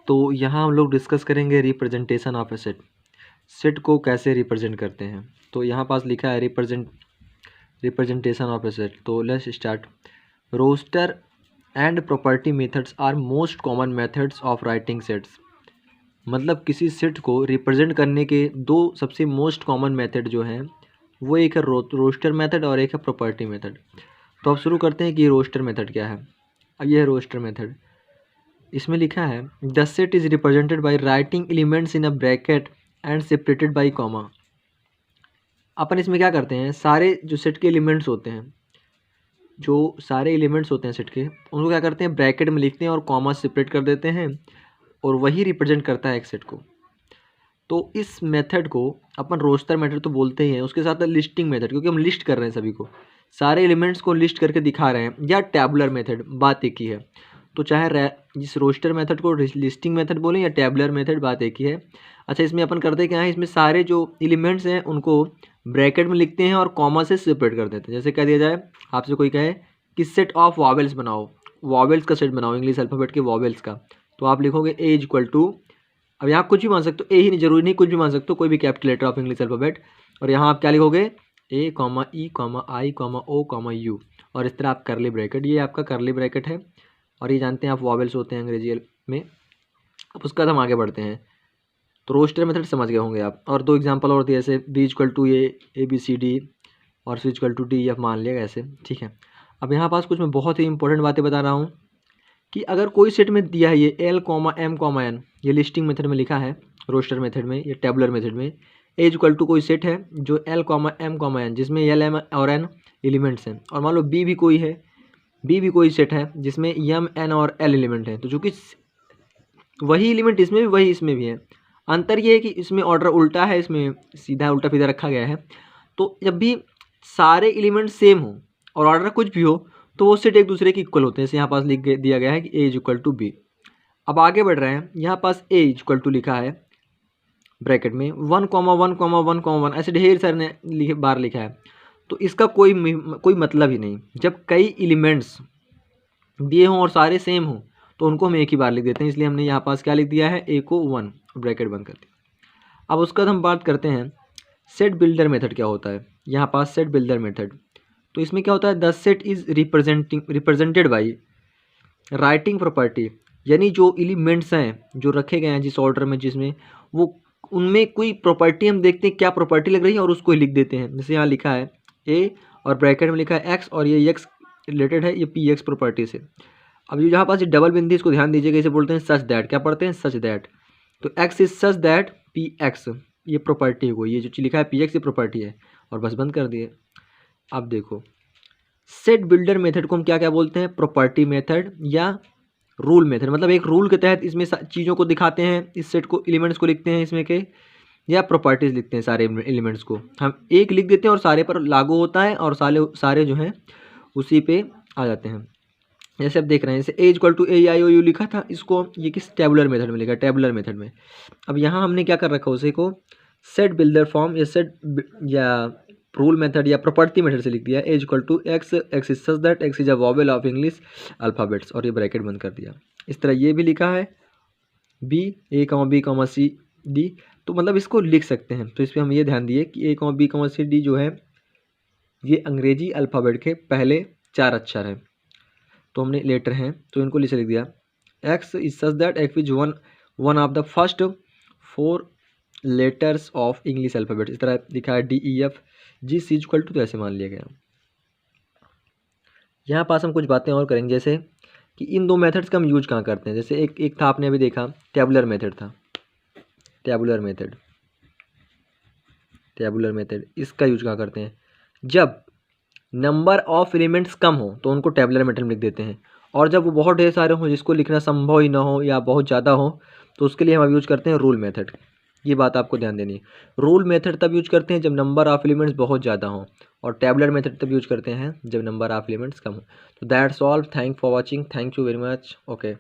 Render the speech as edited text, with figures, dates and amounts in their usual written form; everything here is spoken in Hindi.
तो यहाँ हम लोग डिस्कस करेंगे representation of a set. Set को कैसे रिप्रेजेंट करते हैं। तो यहाँ पास लिखा है रिप्रेजेंटेशन ऑफ ए सेट। तो let's start. Roster and property methods are most common methods of writing sets. मतलब किसी सेट को रिप्रेजेंट करने के दो सबसे मोस्ट कॉमन मेथड जो हैं वो एक है रोस्टर मेथड और एक है प्रॉपर्टी मेथड। तो अब शुरू करते हैं कि रोस्टर मेथड क्या है। अब यह है रोस्टर मेथड। इसमें लिखा है the set is represented by writing elements in a bracket and separated by comma. अपन इसमें क्या करते हैं, सारे जो सेट के एलिमेंट्स होते हैं, जो सारे एलिमेंट्स होते हैं सेट के, उनको क्या करते हैं ब्रैकेट में लिखते हैं और कॉमा सेपरेट कर देते हैं और वही रिप्रेजेंट करता है एक सेट को। तो इस मेथड को अपन रोस्टर मेथड तो बोलते ही हैं, उसके साथ लिस्टिंग मेथड, क्योंकि हम लिस्ट कर रहे हैं सभी को, सारे एलिमेंट्स को लिस्ट करके दिखा रहे हैं, या टैबुलर मेथड, बात एक ही है। तो चाहे जिस रोस्टर मेथड को लिस्टिंग मेथड बोलें या टैबुलर मेथड, बात एक ही है। अच्छा, इसमें अपन करते क्या है, इसमें सारे जो एलिमेंट्स हैं उनको ब्रैकेट में लिखते हैं और कॉमा से सेपरेट कर देते हैं। जैसे कह दिया जाए, आपसे कोई कहे कि सेट ऑफ वॉवेल्स बनाओ, वॉवेल्स का सेट बनाओ, इंग्लिश अल्फ़ाबेट के वॉवेल्स का, तो आप लिखोगे ए इज इक्वल टू, अब यहाँ कुछ भी मान सकते हो, ए ही नहीं, जरूरी नहीं, कुछ भी मान सकते हो, कोई भी capital letter of English alphabet, और यहाँ आप क्या लिखोगे A comma E comma I comma O comma U, और इस तरह आप करली ब्रैकेट, ये आपका करली ब्रैकेट है। और ये जानते हैं आप वॉवेल्स होते हैं अंग्रेजी में। अब उसके बाद हम आगे बढ़ते हैं। तो रोस्टर मेथड समझ गए होंगे आप। और दो एग्जांपल और दिए, जैसे B equal to A B C D और C equal to D F मान लिया ऐसे, ठीक है। अब यहाँ पास कुछ मैं बहुत ही इंपॉर्टेंट बातें बता रहा हूँ कि अगर कोई सेट में दिया है ये L comma M comma N, ये लिस्टिंग मेथड में लिखा है, रोस्टर मेथड में, ये टेबुलर मेथड में, ए इक्वल टू कोई सेट है जो एल कॉमा एम एन, जिसमें एल एम और एन एलिमेंट्स हैं, और मान लो बी भी कोई है, बी भी कोई सेट है जिसमें एम एन और एल एलिमेंट है, तो चूँकि वही एलिमेंट इसमें भी वही इसमें भी है, अंतर ये है कि इसमें ऑर्डर उल्टा है, इसमें सीधा उल्टा सीधा रखा गया है। तो जब भी सारे एलिमेंट सेम हो और ऑर्डर कुछ भी हो तो वो सेट एक दूसरे के इक्वल होते हैं। जैसे यहाँ पास लिख दिया गया है कि ए इज इक्वल टू बी। अब आगे बढ़ रहे हैं, यहाँ पास ए इज इक्वल टू लिखा है ब्रैकेट में 1 कॉमा 1 कॉमा 1 कॉमा 1, ऐसे ढेर सारे ने बार लिखा है। तो इसका कोई मतलब ही नहीं। जब कई एलिमेंट्स दिए हों और सारे सेम हों तो उनको हम एक ही बार लिख देते हैं, इसलिए हमने यहाँ पास क्या लिख दिया है, ए को 1, ब्रैकेट बंद कर दिया। अब उसके बाद हम बात करते हैं सेट बिल्डर मेथड क्या होता है। यहाँ पास सेट बिल्डर मेथड, तो इसमें क्या होता है, the set is represented by writing property, यानी जो एलिमेंट्स हैं जो रखे गए हैं जिस ऑर्डर में, जिसमें वो उनमें कोई प्रॉपर्टी हम देखते हैं क्या प्रॉपर्टी लग रही है और उसको लिख देते हैं। जैसे यहाँ लिखा है ए और ब्रैकेट में लिखा है एक्स और ये एक्स रिलेटेड है ये पी एक्स प्रॉपर्टी से। अब ये जहाँ पास ये डबल बिंदी, इसको ध्यान दीजिएगा, इसे बोलते हैं सच दैट। क्या पढ़ते हैं, सच दैट। तो x is such that P x, ये प्रॉपर्टी है, ये जो लिखा है पी एक्स ये प्रॉपर्टी है, और बस बंद कर दिए। अब देखो सेट बिल्डर मेथड को हम क्या क्या बोलते हैं, प्रॉपर्टी मेथड या रूल मेथड। मतलब एक रूल के तहत इसमें चीज़ों को दिखाते हैं, इस सेट को एलिमेंट्स को लिखते हैं इसमें के, या प्रॉपर्टीज़ लिखते हैं सारे एलिमेंट्स को। हम एक लिख देते हैं और सारे पर लागू होता है और सारे जो हैं उसी पे आ जाते हैं। जैसे आप देख रहे हैं, जैसे A equal to A I O U लिखा था, इसको ये किस टेबुलर मेथड में लिखा, टेबुलर मेथड में। अब यहाँ हमने क्या कर रखा है, उसे को सेट बिल्डर फॉर्म या सेट या रूल मेथड या प्रॉपर्टी मेथड से लिख दिया, A equal to X, X is such that X is a vowel of English alphabets, और ये ब्रैकेट बंद कर दिया। इस तरह ये भी लिखा है B A comma B comma C D, तो मतलब इसको लिख सकते हैं। तो इस पर हम ये ध्यान दिए कि A comma B comma C D जो है ये अंग्रेजी अल्फ़ाबेट के पहले 4 अक्षर हैं, तो हमने लेटर हैं तो इनको लिख दिया, X is such that X is one of the first 4 letters of English alphabet. इस तरह लिखा है D E F G C equal to, तो ऐसे मान लिया गया। यहाँ पास हम कुछ बातें और करेंगे, जैसे कि इन दो मेथड्स का हम यूज कहाँ करते हैं। जैसे एक था, आपने अभी देखा टेबुलर मेथड था, टेबुलर मेथड इसका यूज कहाँ करते हैं, जब नंबर ऑफ एलिमेंट्स कम हो तो उनको टेबुलर मेथड में लिख देते हैं, और जब वो बहुत ढेर सारे हों जिसको लिखना संभव ही ना हो या बहुत ज़्यादा हो तो उसके लिए हम यूज करते हैं रूल मेथड। ये बात आपको ध्यान देनी है। रूल मेथड तब यूज करते हैं जब नंबर ऑफ एलिमेंट्स बहुत ज़्यादा हों, और टेबुलर मेथड तब यूज करते हैं जब नंबर ऑफ एलिमेंट्स कम हो। तो that's all, thank for watching, thank you very much, okay.